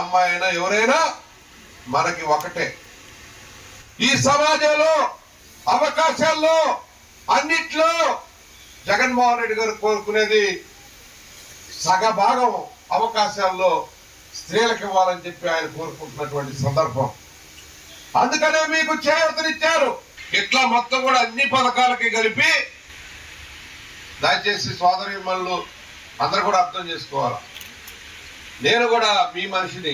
అమ్మాయి అయినా ఎవరైనా మనకి ఒకటే. ఈ సమాజంలో అవకాశాల్లో అన్నిట్లో జగన్మోహన్ రెడ్డి గారు కోరుకునేది సగభాగం అవకాశాల్లో స్త్రీలకు ఇవ్వాలని చెప్పి ఆయన కోరుకుంటున్నటువంటి సందర్భం. అందుకనే మీకు చేయూతనిచ్చారు. ఇట్లా మొత్తం కూడా అన్ని పథకాలకి కలిపి దయచేసి సోదరీమణులు అందరూ కూడా అర్థం చేసుకోవాలి. నేను కూడా మీ మనిషిని,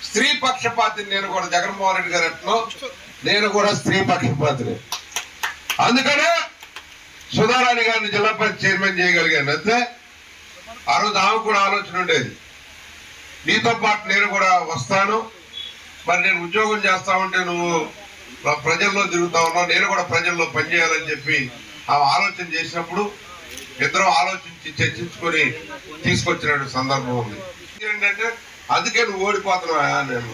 స్త్రీ పక్షపాతిని. నేను కూడా జగన్మోహన్ రెడ్డి గారు ఎట్లా నేను కూడా స్త్రీ పక్షపాతిని. అందుకనే సుధారాణి గారిని జిల్లా పరిషత్ చైర్మన్ చేయగలిగాను. అంతే ఆ రోజు ఆమె కూడా ఆలోచన ఉండేది, నీతో పాటు నేను కూడా వస్తాను, మరి నేను ఉద్యోగం చేస్తా ఉంటే నువ్వు ప్రజల్లో తిరుగుతా ఉన్నావు, నేను కూడా ప్రజల్లో పనిచేయాలని చెప్పి ఆమె ఆలోచన చేసినప్పుడు ఇద్దరు ఆలోచించి చర్చించుకొని తీసుకొచ్చిన సందర్భం ఉంది. ఏంటంటే అందుకే నువ్వు ఓడిపోతున్నావా నేను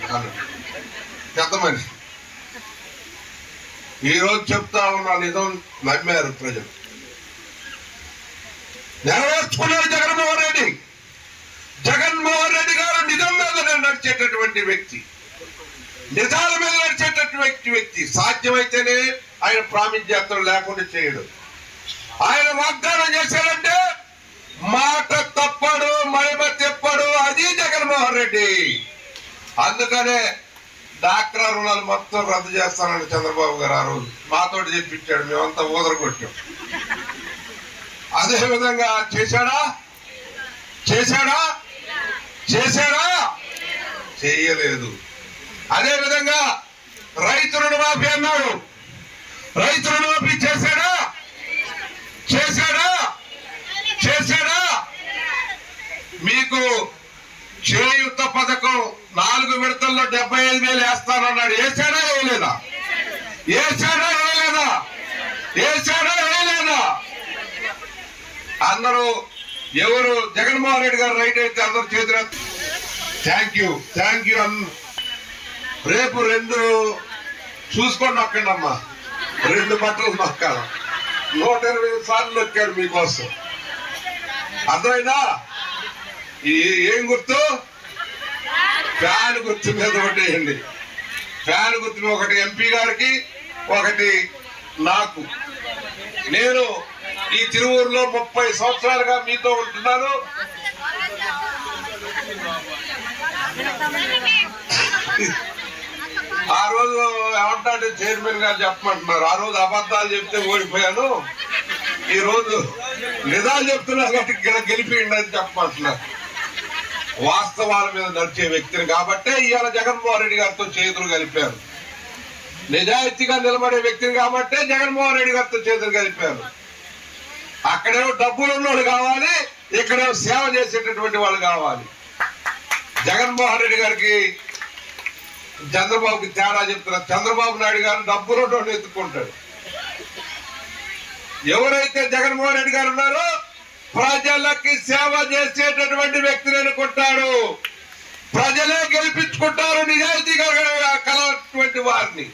పెద్ద మనిషి. ఈరోజు చెప్తా ఉన్నా నిజం నమ్మారు ప్రజలు, నెరవేర్చుకున్నారు జగన్మోహన్ రెడ్డి. జగన్మోహన్ రెడ్డి గారు నిజం మీద నడిచేటటువంటి వ్యక్తి, నిజాల మీద నడిచేటటువంటి వ్యక్తి. సాధ్యమైతేనే ఆయన ప్రామిస్ చేస్తాడు, లేకుండా చేయడు. ఆయన వాగ్దానం చేశాడంటే మాట తప్పడు, మహిమ తెప్పడు. అది జగన్మోహన్ రెడ్డి. అందుకనే డాక్టర్ రుణాలు మొత్తం రద్దు చేస్తానని చంద్రబాబు గారు ఆ రోజు మాతోటి చెప్పించాడు. మేమంతా ఊదరగొట్టాం. అదే విధంగా చేశాడా చేశాడా చేశాడా చేయలేదు. అదే విధంగా రైతు రుణమాఫీ అన్నాడు, రైతు రుణమాఫీ చేశాడా చేశాడా చేశాడా? మీకు చేయూత పథకం 4 విడతల్లో 75,000 వేస్తానన్నాడు. వేసాడా వేయలేదా? వేసాడా వేయలేదా? వేసాడా వేయలేదా? అందరూ ఎవరు జగన్మోహన్ రెడ్డి గారు రైట్ అయితే అందరూ చేతులు థ్యాంక్ యూ థ్యాంక్ యూ రేపు 2 చూసుకోండి నొక్కండి అమ్మా, 2 బట్టలు నొక్కాలి. 120 సార్లు నొక్కాడు మీకోసం. అర్థమైనా? ఏం గుర్తు? ఫ్యాన్ గుర్తు మీద ఒకటేయండి. ఫ్యాన్ గుర్తు ఒకటి ఎంపీ గారికి, ఒకటి నాకు. నేను ఈ తిరువూరులో 30 సంవత్సరాలుగా మీతో ఉంటున్నాను. ఆ రోజు ఏమంటే చైర్మన్ గారు చెప్పమంటున్నారు, ఆ రోజు అబద్ధాలు చెప్తే ఓడిపోయాను, ఈ రోజు నిజాలు చెప్తున్నారు కాబట్టి గెలిపియండి అని చెప్పమంటున్నారు. వాస్తవాల మీద నడిచే వ్యక్తిని కాబట్టే ఇవాళ జగన్మోహన్ రెడ్డి గారితో చేతులు కలిపారు. నిజాయితీగా నిలబడే వ్యక్తిని కాబట్టే జగన్మోహన్ రెడ్డి గారితో చేతులు కలిపారు. అక్కడేమో డబ్బులు ఉన్నోళ్ళు కావాలి, ఇక్కడేమో సేవ చేసేటటువంటి వాళ్ళు కావాలి. జగన్మోహన్ రెడ్డి గారికి చంద్రబాబుకి తేడా చెప్తున్నారు. చంద్రబాబు నాయుడు గారు డబ్బులు ఎత్తుకుంటాడు. ఎవరైతే జగన్మోహన్ రెడ్డి గారు ఉన్నారో ప్రజలకి సేవ చేసేటటువంటి వ్యక్తిని అనుకుంటాడు. ప్రజలే గెలిపించుకుంటారు నిజాయితీగా కలటువంటి వారిని.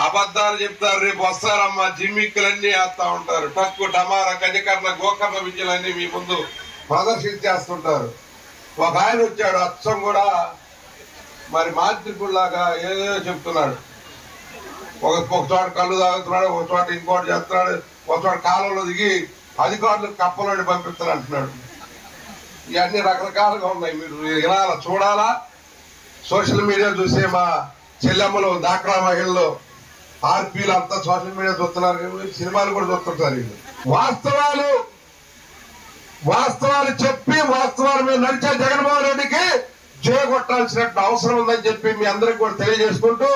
అబద్ధాలు చెప్తారు, రేపు వస్తారమ్మా జిమ్మిక్కులన్నీ వేస్తా ఉంటారు. టక్కు టమార గజకర్ణ గోకర్ణ విద్యలన్నీ మీ ముందు ప్రదర్శించేస్తుంటారు. ఒక ఆయన వచ్చాడు, అచ్చం కూడా మరి మాంత్రికుల్లాగా ఏదో చెప్తున్నాడు. ఒక చోట కళ్ళు తాగుతున్నాడు, ఒక చోట ఇంకోటి చేస్తున్నాడు, ఒక చోట కాలంలో దిగి అధికారులు కప్పలోని పంపిస్తారు అంటున్నాడు. ఇవన్నీ రకరకాలుగా ఉన్నాయి. మీరు వినాలా, చూడాలా. సోషల్ మీడియా చూసే మా చెల్లెమ్మలు, డాక్రా మహిళలు, ఆర్పీలు అంతా సోషల్ మీడియా చూస్తున్నారు, సినిమాలు కూడా చూస్తుంటారు. వీళ్ళు వాస్తవాలు చెప్పి వాస్తవాల మీద నడిచే జగన్మోహన్ రెడ్డికి చేయగొట్టాల్సిన అవసరం ఉందని చెప్పి మీ అందరికి కూడా తెలియజేసుకుంటూ